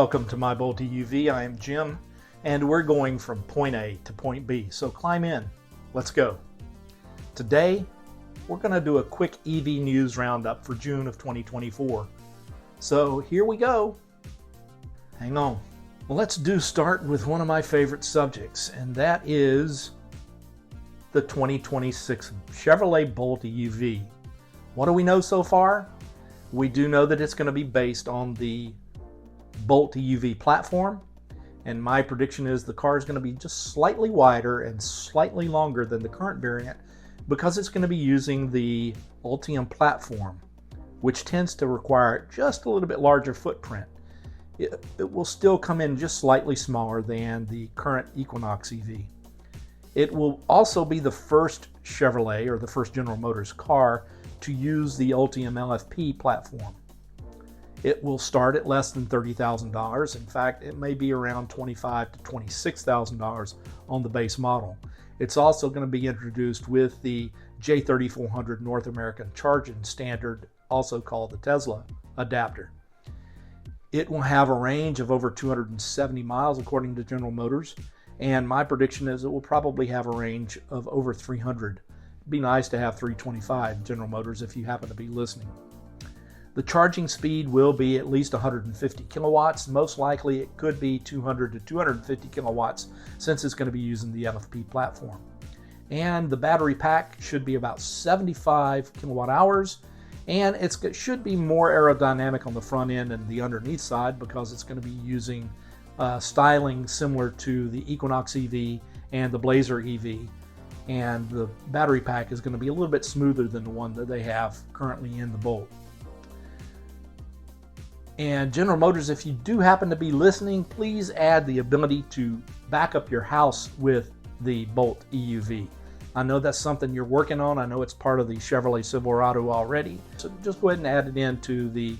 Welcome to my JimsBoltEUV. I am Jim, and we're going from point A to point B. So climb in. Let's go. Today, we're going to do a quick EV news roundup for June of 2024. So here we go. Hang on. Well, let's start with one of my favorite subjects, and that is the 2026 Chevrolet Bolt EUV. What do we know so far? We do know that it's going to be based on the Bolt EUV platform, and my prediction is the car is going to be just slightly wider and slightly longer than the current variant because it's going to be using the Ultium platform, which tends to require just a little bit larger footprint. It will still come in just slightly smaller than the current Equinox EV. It will also be the first Chevrolet, or the first General Motors car, to use the Ultium LFP platform. It will start at less than $30,000. In fact, it may be around $25,000 to $26,000 on the base model. It's also going to be introduced with the J3400 North American charging standard, also called the Tesla adapter. It will have a range of over 270 miles according to General Motors, and my prediction is it will probably have a range of over 300. It'd be nice to have 325, General Motors, if you happen to be listening. The charging speed will be at least 150 kilowatts. Most likely it could be 200 to 250 kilowatts since it's going to be using the LFP platform. And the battery pack should be about 75 kilowatt hours, and it should be more aerodynamic on the front end and the underneath side because it's going to be using styling similar to the Equinox EV and the Blazer EV. And the battery pack is going to be a little bit smoother than the one that they have currently in the Bolt. And General Motors, if you do happen to be listening, please add the ability to back up your house with the Bolt EUV. I know that's something you're working on. I know it's part of the Chevrolet Silverado already. So just go ahead and add it into the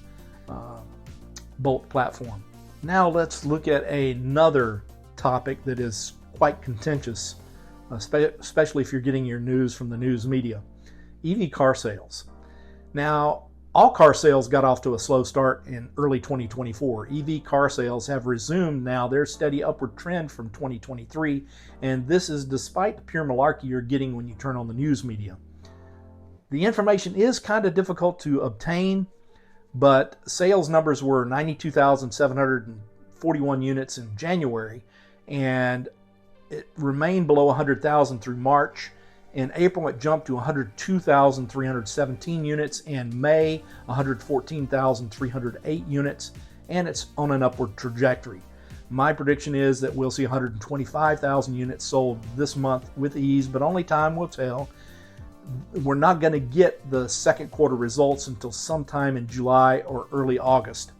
Bolt platform. Now let's look at another topic that is quite contentious, especially if you're getting your news from the news media. EV car sales. Now, all car sales got off to a slow start in early 2024. EV car sales have resumed now their steady upward trend from 2023, and this is despite the pure malarkey you're getting when you turn on the news media. The information is kind of difficult to obtain, but sales numbers were 92,741 units in January, and it remained below 100,000 through March. In April, it jumped to 102,317 units. In May, 114,308 units, and it's on an upward trajectory. My prediction is that we'll see 125,000 units sold this month with ease, but only time will tell. We're not going to get the second quarter results until sometime in July or early August.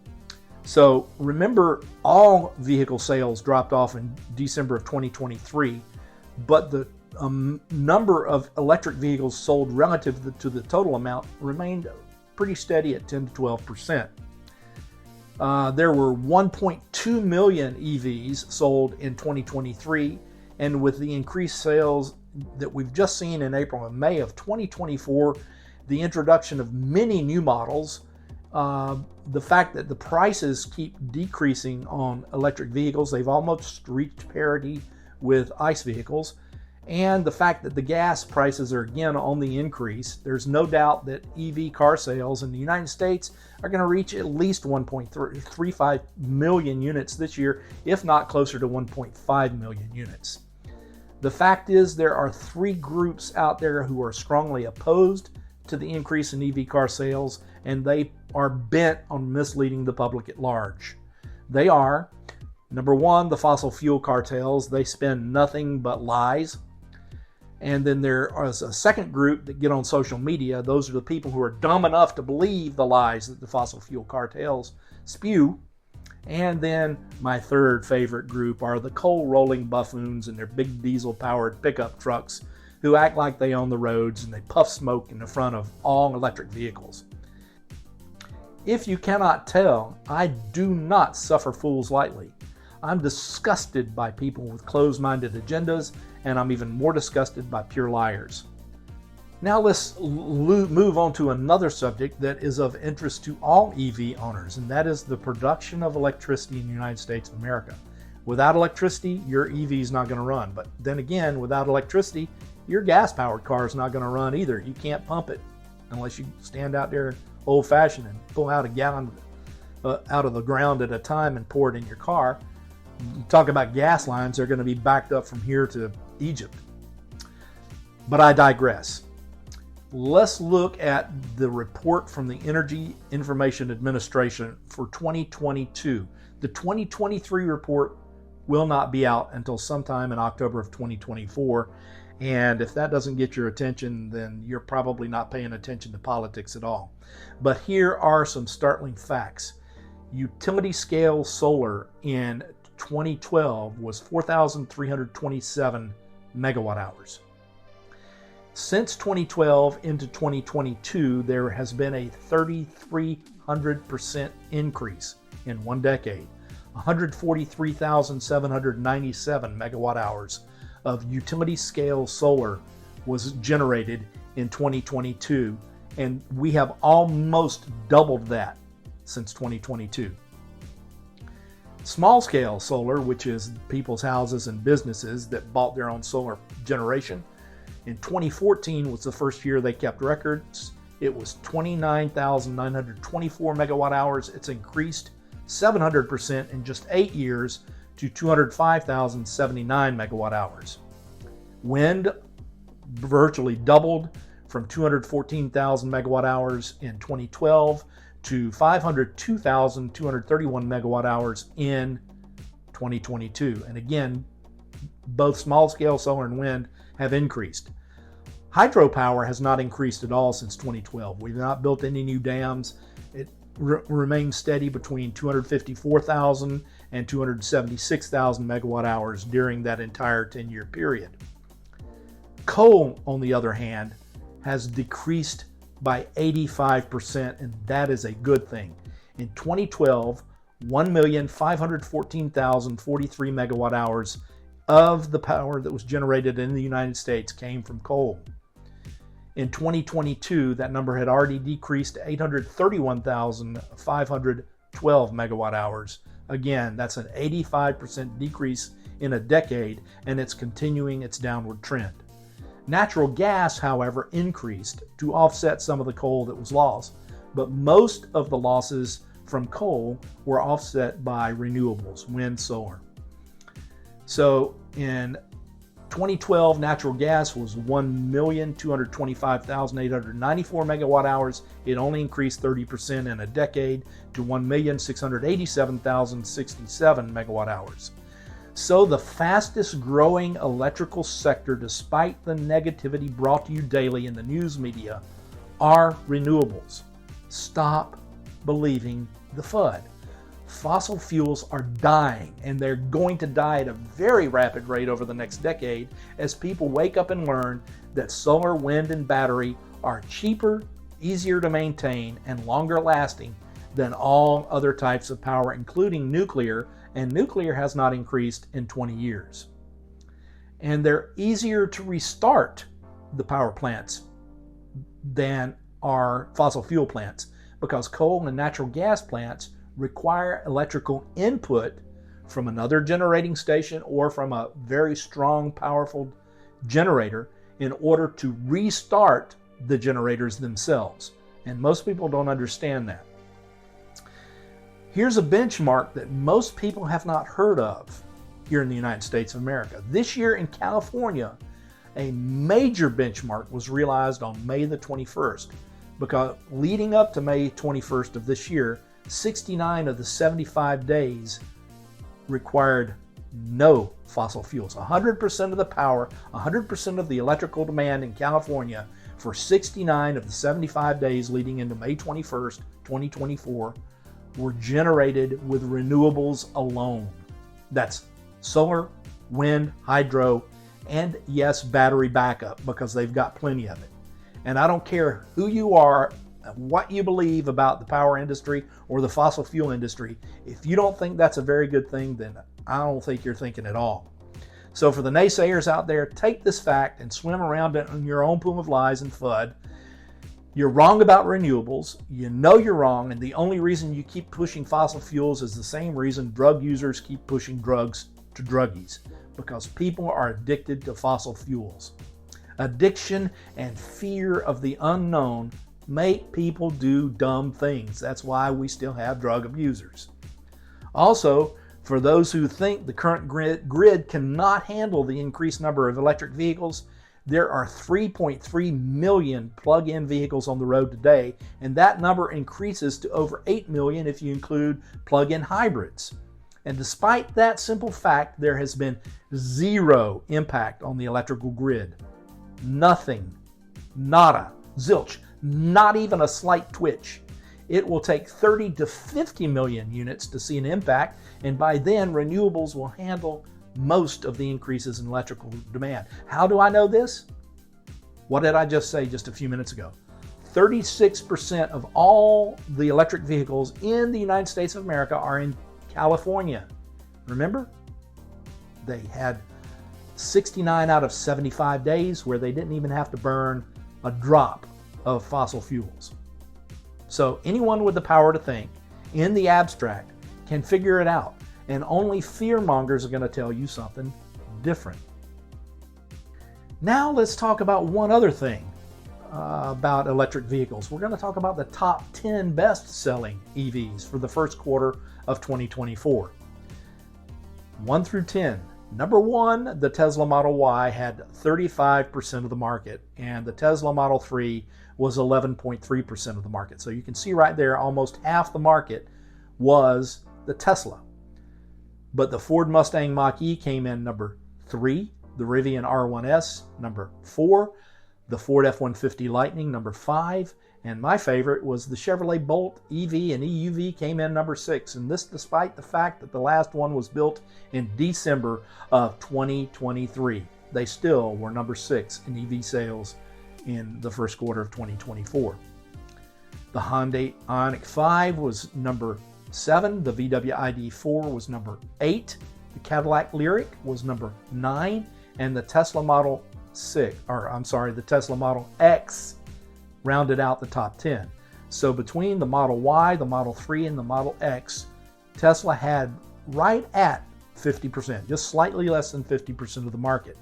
So remember, all vehicle sales dropped off in December of 2023, but the number of electric vehicles sold relative to the total amount remained pretty steady at 10 to 12%. There were 1.2 million EVs sold in 2023, and with the increased sales that we've just seen in April and May of 2024, the introduction of many new models, the fact that the prices keep decreasing on electric vehicles, they've almost reached parity with ICE vehicles, and the fact that the gas prices are again on the increase, there's no doubt that EV car sales in the United States are going to reach at least 1.35 million units this year, if not closer to 1.5 million units. The fact is there are three groups out there who are strongly opposed to the increase in EV car sales, and they are bent on misleading the public at large. They are, number one, the fossil fuel cartels. They spin nothing but lies. And then there is a second group that get on social media. Those are the people who are dumb enough to believe the lies that the fossil fuel cartels spew. And then my third favorite group are the coal rolling buffoons in their big diesel powered pickup trucks who act like they own the roads and they puff smoke in the front of all electric vehicles. If you cannot tell, I do not suffer fools lightly. I'm disgusted by people with closed-minded agendas, and I'm even more disgusted by pure liars. Now let's move on to another subject that is of interest to all EV owners, and that is the production of electricity in the United States of America. Without electricity, your EV is not going to run. But then again, without electricity, your gas-powered car is not going to run either. You can't pump it unless you stand out there old-fashioned and pull out a gallon out of the ground at a time and pour it in your car. You talk about gas lines, they're going to be backed up from here to Egypt. But I digress. Let's look at the report from the Energy Information Administration for 2022. The 2023 report will not be out until sometime in October of 2024. And if that doesn't get your attention, then you're probably not paying attention to politics at all. But here are some startling facts. Utility scale solar in 2012 was 4,327 megawatt hours. Since 2012 into 2022, there has been a 3,300% increase in one decade. 143,797 megawatt hours of utility scale solar was generated in 2022, and we have almost doubled that since 2022. Small scale solar, which is people's houses and businesses that bought their own solar generation, in 2014 was the first year they kept records. It was 29,924 megawatt hours. It's increased 700% in just 8 years to 205,079 megawatt hours. Wind virtually doubled from 214,000 megawatt hours in 2012 to 502,231 megawatt hours in 2022. And again, both small scale solar and wind have increased. Hydropower has not increased at all since 2012. We've not built any new dams. It remains steady between 254,000 and 276,000 megawatt hours during that entire 10-year period. Coal, on the other hand, has decreased by 85%, and that is a good thing. In 2012, 1,514,043 megawatt hours of the power that was generated in the United States came from coal. In 2022, that number had already decreased to 831,512 megawatt hours. Again, that's an 85% decrease in a decade, and it's continuing its downward trend. Natural gas, however, increased to offset some of the coal that was lost, but most of the losses from coal were offset by renewables, wind, solar. So in 2012, natural gas was 1,225,894 megawatt hours. It only increased 30% in a decade to 1,687,067 megawatt hours. So the fastest growing electrical sector, despite the negativity brought to you daily in the news media, are renewables. Stop believing the FUD. Fossil fuels are dying, and they're going to die at a very rapid rate over the next decade as people wake up and learn that solar, wind, and battery are cheaper, easier to maintain, and longer lasting than all other types of power, including nuclear, and nuclear has not increased in 20 years. And they're easier to restart, the power plants, than are fossil fuel plants, because coal and natural gas plants require electrical input from another generating station or from a very strong, powerful generator in order to restart the generators themselves. And most people don't understand that. Here's a benchmark that most people have not heard of here in the United States of America. This year in California, a major benchmark was realized on May the 21st, because leading up to May 21st of this year, 69 of the 75 days required no fossil fuels. 100% of the power, 100% of the electrical demand in California for 69 of the 75 days leading into May 21st, 2024 were generated with renewables alone. That's solar, wind, hydro, and yes, battery backup, because they've got plenty of it. And I don't care who you are, what you believe about the power industry or the fossil fuel industry. If you don't think that's a very good thing, then I don't think you're thinking at all. So for the naysayers out there, take this fact and swim around it in your own pool of lies and FUD. You're wrong about renewables. You know you're wrong, and the only reason you keep pushing fossil fuels is the same reason drug users keep pushing drugs to druggies, because people are addicted to fossil fuels. Addiction and fear of the unknown make people do dumb things. That's why we still have drug abusers. Also, for those who think the current grid cannot handle the increased number of electric vehicles, there are 3.3 million plug-in vehicles on the road today, and that number increases to over 8 million if you include plug-in hybrids. And despite that simple fact, there has been zero impact on the electrical grid. Nothing, nada, zilch, not even a slight twitch. It will take 30 to 50 million units to see an impact, and by then renewables will handle most of the increases in electrical demand. How do I know this? What did I just say just a few minutes ago? 36% of all the electric vehicles in the United States of America are in California. Remember? They had 69 out of 75 days where they didn't even have to burn a drop of fossil fuels. So anyone with the power to think in the abstract can figure it out. And only fearmongers are going to tell you something different. Now let's talk about one other thing about electric vehicles. We're going to talk about the top 10 best-selling EVs for the first quarter of 2024. 1 through 10. Number 1, the Tesla Model Y had 35% of the market, and the Tesla Model 3 was 11.3% of the market. So you can see right there, almost half the market was the Tesla. But the Ford Mustang Mach-E came in number 3, the Rivian R1S number 4, the Ford F-150 Lightning number 5, and my favorite was the Chevrolet Bolt EV and EUV came in number 6, and this despite the fact that the last one was built in December of 2023. They still were number 6 in EV sales in the first quarter of 2024. The Hyundai Ioniq 5 was number 7, the VW ID4 was number 8, the Cadillac Lyriq was number 9, and the Tesla Model X rounded out the top 10. So between the Model Y, the Model 3, and the Model X, Tesla had right at 50%, just slightly less than 50% of the market.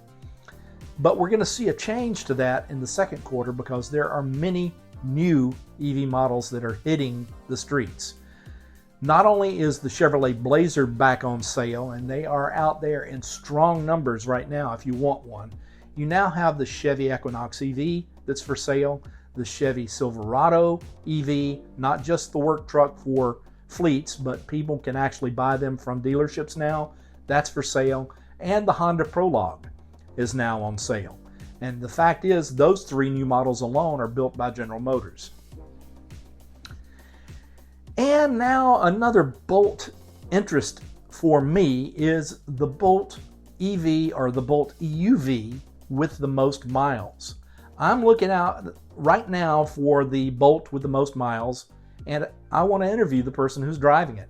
But we're going to see a change to that in the second quarter because there are many new EV models that are hitting the streets. Not only is the Chevrolet Blazer back on sale, and they are out there in strong numbers right now if you want one, you now have the Chevy Equinox EV that's for sale, the Chevy Silverado EV, not just the work truck for fleets, but people can actually buy them from dealerships now. That's for sale. And the Honda Prologue is now on sale. And the fact is, those 3 new models alone are built by General Motors. And now another Bolt interest for me is the Bolt EV or the Bolt EUV with the most miles. I'm looking out right now for the Bolt with the most miles, and I want to interview the person who's driving it.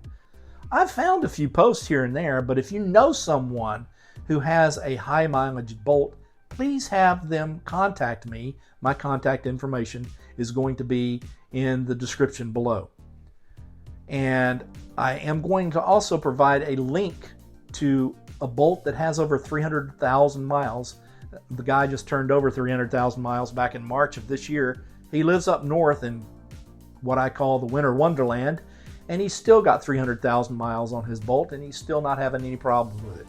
I've found a few posts here and there, but if you know someone who has a high mileage Bolt, please have them contact me. My contact information is going to be in the description below. And I am going to also provide a link to a Bolt that has over 300,000 miles. The guy just turned over 300,000 miles back in March of this year. He lives up north in what I call the Winter Wonderland, and he's still got 300,000 miles on his Bolt, and he's still not having any problems with it.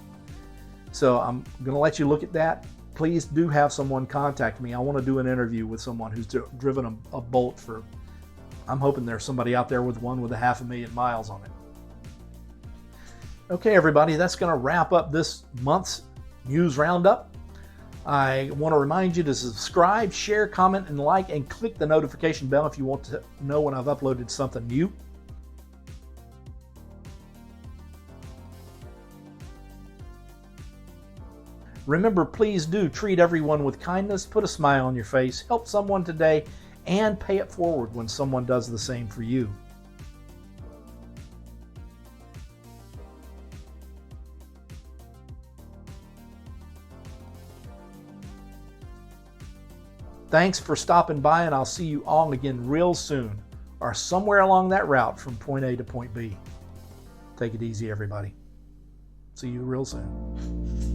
So I'm going to let you look at that. Please do have someone contact me. I want to do an interview with someone who's driven a Bolt for, I'm hoping there's somebody out there with one with 500,000 miles on it. Okay, everybody, that's going to wrap up this month's news roundup. I want to remind you to subscribe, share, comment, and like, and click the notification bell if you want to know when I've uploaded something new. Remember, please do treat everyone with kindness, put a smile on your face, help someone today, and pay it forward when someone does the same for you. Thanks for stopping by, and I'll see you all again real soon, or somewhere along that route from point A to point B. Take it easy, everybody. See you real soon.